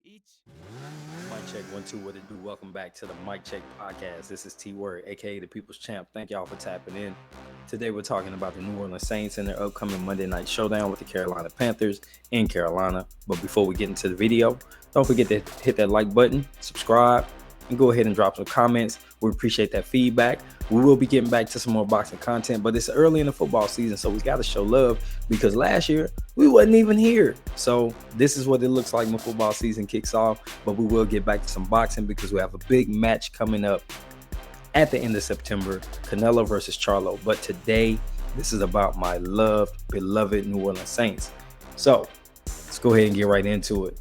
each. Mic check 1 2. What it do? Welcome back to the Mic Check podcast. This is T Word, aka the People's Champ. Thank y'all for tapping in. Today we're talking about the New Orleans Saints and their upcoming Monday night showdown with the Carolina Panthers in Carolina. But before we get into the video, don't forget to hit that like button, subscribe, and go ahead and drop some comments. We appreciate that feedback. We will be getting back to some more boxing content, but it's early in the football season, so we got to show love because last year we wasn't even here. So this is what it looks like when football season kicks off, but we will get back to some boxing because we have a big match coming up at the end of September, Canelo versus Charlo. But today, this is about my beloved New Orleans Saints. So let's go ahead and get right into it.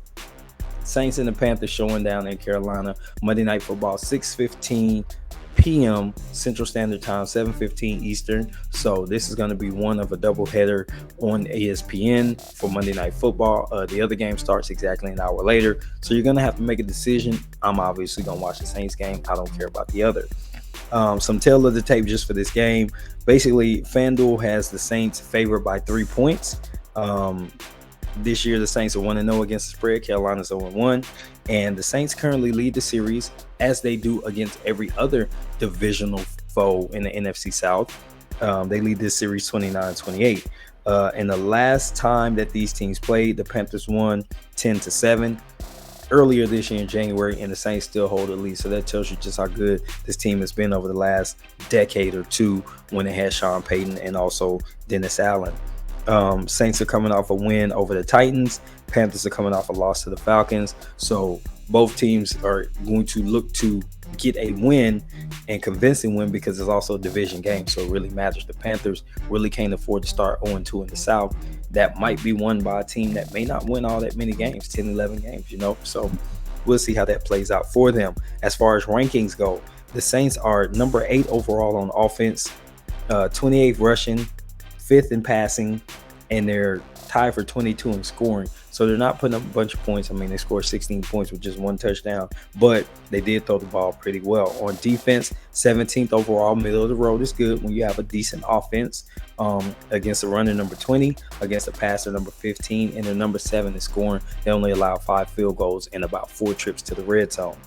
Saints and the Panthers showing down in Carolina. Monday Night Football, 6:15 p.m. Central Standard Time, 7:15 Eastern. So this is going to be one of a doubleheader on ESPN for Monday Night Football. The other game starts exactly an hour later. So you're going to have to make a decision. I'm obviously going to watch the Saints game. I don't care about the other. Some tail of the tape just for this game. Basically, FanDuel has the Saints favored by 3 points. This year, the Saints are 1-0 against the spread. Carolina's 0-1. And the Saints currently lead the series as they do against every other divisional foe in the NFC South. They lead this series 29-28. And the last time that these teams played, the Panthers won 10-7 earlier this year in January, and the Saints still hold the lead. So that tells you just how good this team has been over the last decade or two when it had Sean Payton and also Dennis Allen. Saints are coming off a win over the Titans. Panthers are coming off a loss to the Falcons. So both teams are going to look to get a win and convincing win because it's also a division game. So it really matters. The Panthers really can't afford to start 0-2 in the South. That might be won by a team that may not win all that many games, 10, 11 games, So we'll see how that plays out for them. As far as rankings go, the Saints are number 8 overall on offense, 28th rushing, 5th in passing, and they're tied for 22 in scoring. So they're not putting up a bunch of points. I mean, they scored 16 points with just one touchdown, but they did throw the ball pretty well. On defense, 17th overall, middle of the road is good when you have a decent offense. Against the runner, number 20, against the passer, number 15, and the number 7 in scoring. They only allow 5 field goals and about 4 trips to the red zone.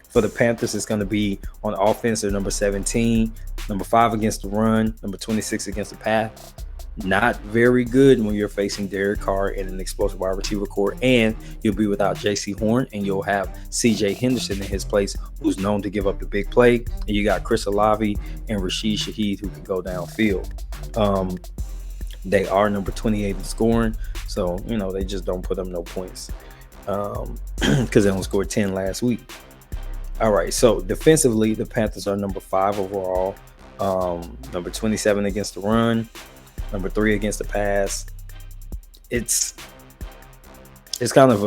For the Panthers, it's going to be on offense, they're number 17, number 5 against the run, number 26 against the pass. Not very good when you're facing Derek Carr and an explosive wide receiver core, and you'll be without J.C. Horn, and you'll have C.J. Henderson in his place, who's known to give up the big play, and you got Chris Olave and Rashid Shaheed, who can go downfield. They are number 28 in scoring, so they just don't put up no points because they only scored 10 last week. All right, so defensively, the Panthers are number 5 overall, number 27 against the run, number 3 against the pass. It's kind of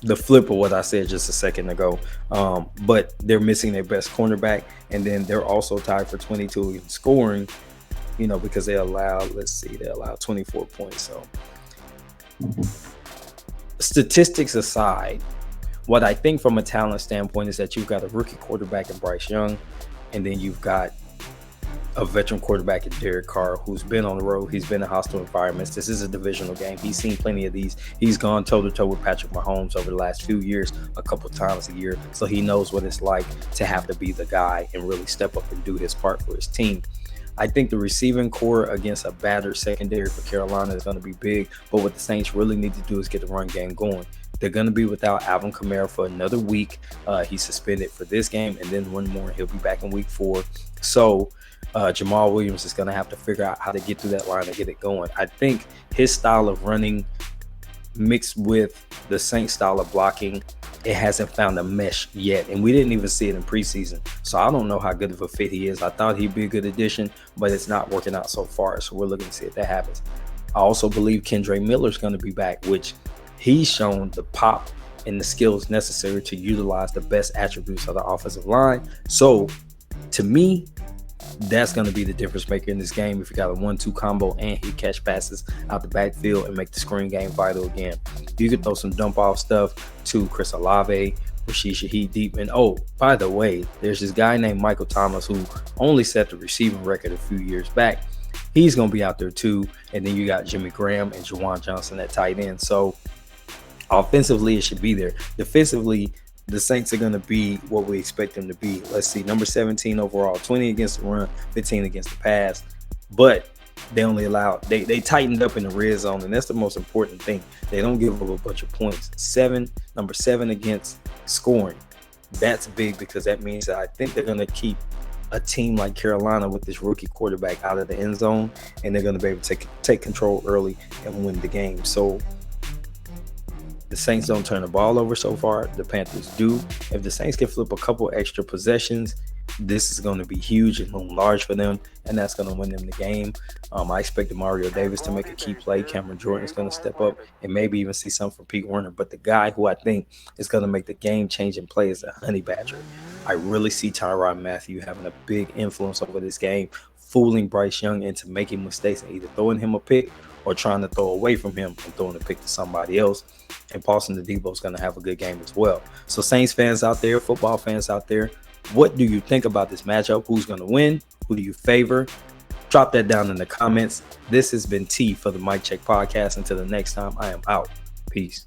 the flip of what I said just a second ago. But they're missing their best cornerback, and then they're also tied for 22 in scoring, because they allowed 24 points. So statistics aside, what I think from a talent standpoint is that you've got a rookie quarterback in Bryce Young, and then you've got a veteran quarterback in Derek Carr, who's been on the road. He's been in hostile environments. This is a divisional game. He's seen plenty of these. He's gone toe-to-toe with Patrick Mahomes over the last few years, a couple times a year. So he knows what it's like to have to be the guy and really step up and do his part for his team. I think the receiving core against a battered secondary for Carolina is going to be big. But what the Saints really need to do is get the run game going. They're going to be without Alvin Kamara for another week. He's suspended for this game, and then one more. He'll be back in week 4. So Jamal Williams is going to have to figure out how to get through that line and get it going. I think his style of running mixed with the Saints style of blocking, it hasn't found a mesh yet. And we didn't even see it in preseason. So I don't know how good of a fit he is. I thought he'd be a good addition, but it's not working out so far. So we're looking to see if that happens. I also believe Kendre Miller is going to be back, which he's shown the pop and the skills necessary to utilize the best attributes of the offensive line. So to me, that's going to be the difference maker in this game. If you got a 1-2 combo and he catch passes out the backfield and make the screen game vital again, you could throw some dump off stuff to Chris Olave, Rashid Shaheed deep. And by the way, there's this guy named Michael Thomas who only set the receiving record a few years back. He's going to be out there too. And then you got Jimmy Graham and Juwan Johnson at tight end. So Offensively, it should be there. Defensively, the Saints are going to be what we expect them to be. Let's see, number 17 overall, 20 against the run, 15 against the pass. But they only allowed, they tightened up in the red zone, and that's the most important thing. They don't give up a bunch of points. Number 7 against scoring. That's big because that means that I think they're going to keep a team like Carolina with this rookie quarterback out of the end zone, and they're going to be able to take control early and win the game. So the Saints don't turn the ball over so far. The Panthers do. If the Saints can flip a couple extra possessions, this is going to be huge and loom large for them, and that's going to win them the game. I expect Mario Davis to make a key play. Cameron Jordan is going to step up and maybe even see something from Pete Werner. But the guy who I think is going to make the game-changing play is the Honey Badger. I really see Tyrann Mathieu having a big influence over this game, fooling Bryce Young into making mistakes and either throwing him a pick or trying to throw away from him and throwing a pick to somebody else. And Paulson Adebo is going to have a good game as well. So Saints fans out there, football fans out there, what do you think about this matchup? Who's going to win? Who do you favor? Drop that down in the comments. This has been T for the Mic Check Podcast. Until the next time, I am out. Peace.